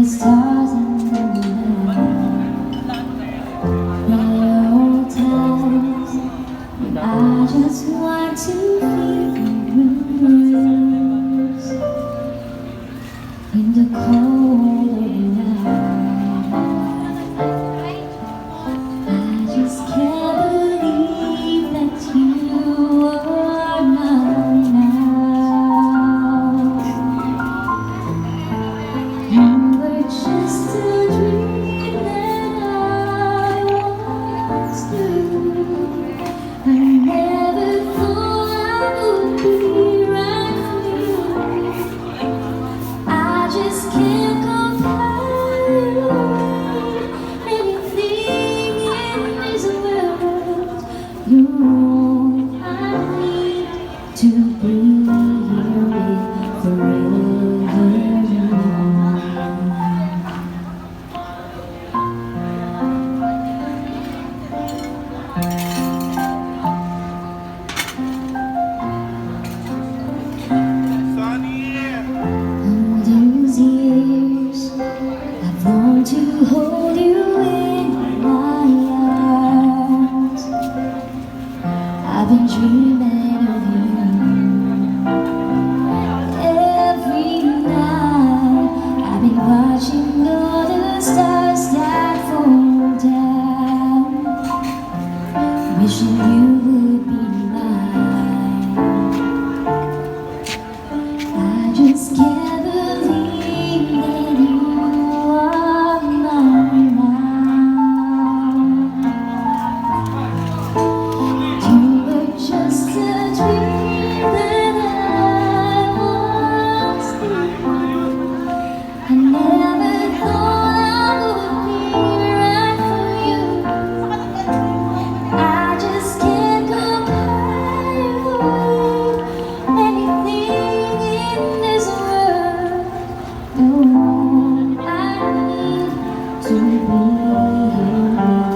stars and the night. There are old times when I just want to feel embrace in the cold of night. I just can't believe that you are mine now. You were just a dream that I once knew. I never thought I would be right for you. I just can't compare anything in this world. You're all I need to be here with forever. All those years I've longed to hold you in my arms. I've been dreaming of you every night. I've been watching all the stars that fall down, wishing you would be mine. I just can't believe that you are mine now. You were just a dream that I once knew. I never thought I would be right for you. I just can't compare anything in this world. The one I need to be here with